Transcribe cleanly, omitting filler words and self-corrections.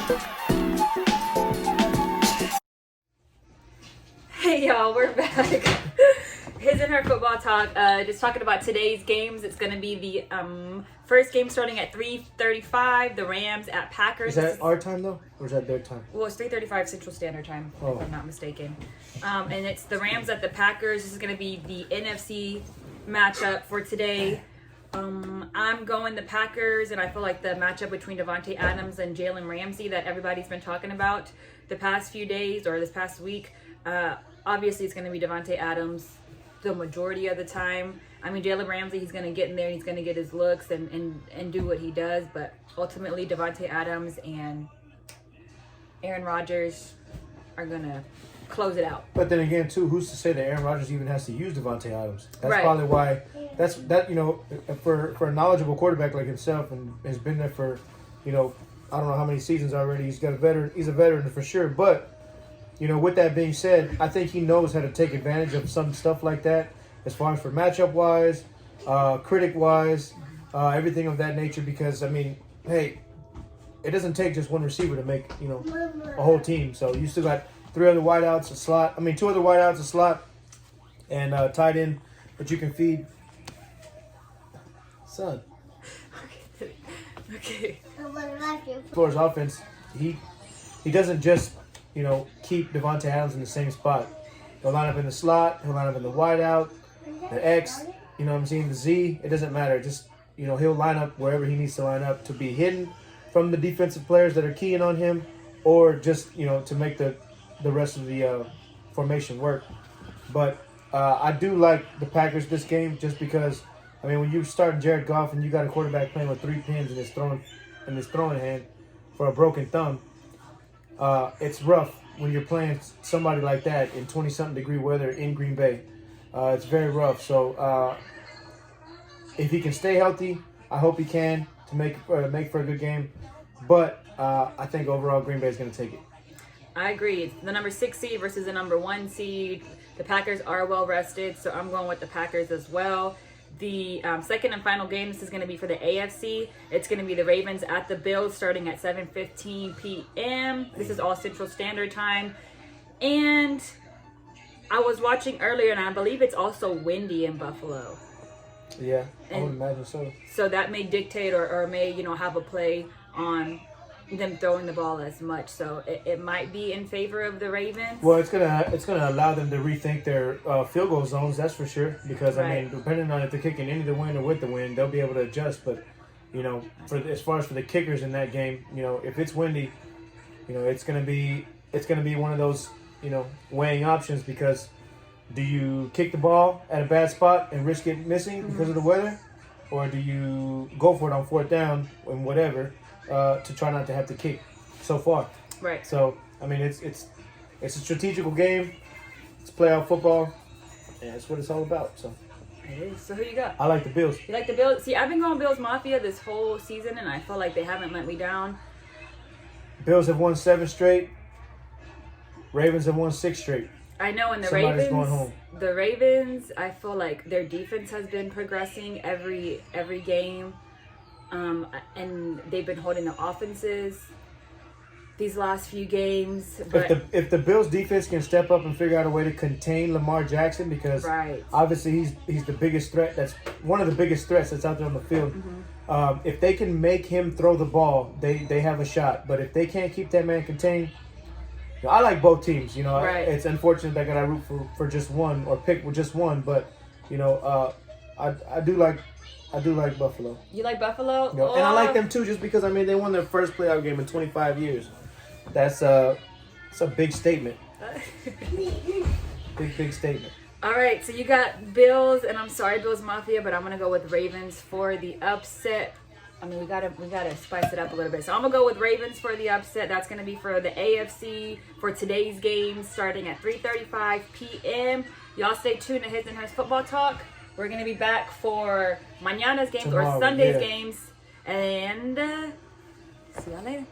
Hey y'all, we're back. HisNHer Football Talk. Just talking about today's games. It's going to be the first game starting at 3:35. The Rams at Packers. Is that our time though, or is that their time? Well, it's 3:35 Central Standard Time, if I'm not mistaken. And it's the Rams at the Packers. This is going to be the NFC matchup for today. I'm going the Packers, and I feel like the matchup between Davante Adams and Jalen Ramsey that everybody's been talking about the past few days or this past week. Obviously, it's going to be Davante Adams the majority of the time. I mean, Jalen Ramsey, he's going to get in there, he's going to get his looks and do what he does. But ultimately, Davante Adams and Aaron Rodgers are going to close it out. But then again, too, who's to say that Aaron Rodgers even has to use Davante Adams? That's Right. probably why. For a knowledgeable quarterback like himself, and has been there for, I don't know how many seasons already. He's a veteran for sure. But with that being said, I think he knows how to take advantage of some stuff like that, as far as for matchup wise, critic wise, everything of that nature. Because I mean, hey, it doesn't take just one receiver to make a whole team. So you still got two other wideouts, a slot, and tight end that you can feed. Son. Okay. Flores offense, he doesn't just keep Davante Adams in the same spot. He'll line up in the slot, he'll line up in the wideout, the X, the Z. It doesn't matter. Just he'll line up wherever he needs to line up to be hidden from the defensive players that are keying on him, or just to make the rest of the formation work. But I do like the Packers this game, just because when you start Jared Goff and you got a quarterback playing with 3 pins in his throwing hand for a broken thumb, it's rough when you're playing somebody like that in 20-something degree weather in Green Bay. It's very rough. So if he can stay healthy, I hope he can to make for a good game. But I think overall Green Bay is going to take it. I agree. It's the number 6 seed versus the number 1 seed. The Packers are well rested, so I'm going with the Packers as well. The second and final game, this is going to be for the AFC. It's going to be the Ravens at the Bills starting at 7:15 p.m. This is all Central Standard Time. And I was watching earlier, and I believe it's also windy in Buffalo. Yeah, I would imagine so. So that may dictate or may, have a play on them throwing the ball as much. So it might be in favor of the Ravens. Well, it's gonna allow them to rethink their field goal zones, that's for sure. Because Right. Depending on if they're kicking into the wind or with the wind, they'll be able to adjust. But as far as for the kickers in that game, if it's windy, it's gonna be one of those weighing options. Because do you kick the ball at a bad spot and risk it missing because of the weather, or do you go for it on 4th down and whatever? To try not to have to kick so far. Right. So, it's a strategical game. It's playoff football. And that's what it's all about. So, It is. So who you got? I like the Bills. You like the Bills? See, I've been going Bills Mafia this whole season, and I feel like they haven't let me down. Bills have won 7 straight. Ravens have won 6 straight. I know, and Somebody's going home. The Ravens, I feel like their defense has been progressing every game. And they've been holding the offenses these last few games. But If the Bills defense can step up and figure out a way to contain Lamar Jackson, because Right. obviously he's the biggest threat. That's one of the biggest threats that's out there on the field. Mm-hmm. If they can make him throw the ball, they have a shot. But if they can't keep that man contained, I like both teams. Right. It's unfortunate that I got to root for just one or pick with just one. But I do like Buffalo. You like Buffalo? And I like them too, just because they won their first playoff game in 25 years. It's a big statement. Big statement. All right, so you got Bills, and I'm sorry, Bills Mafia, but I'm gonna go with Ravens for the upset. We gotta spice it up a little bit. So I'm gonna go with Ravens for the upset. That's gonna be for the AFC for today's game, starting at 3:35 p.m. Y'all stay tuned to HisNHer Football Talk. We're gonna be back for mañana's games or Sunday's games, and see y'all later.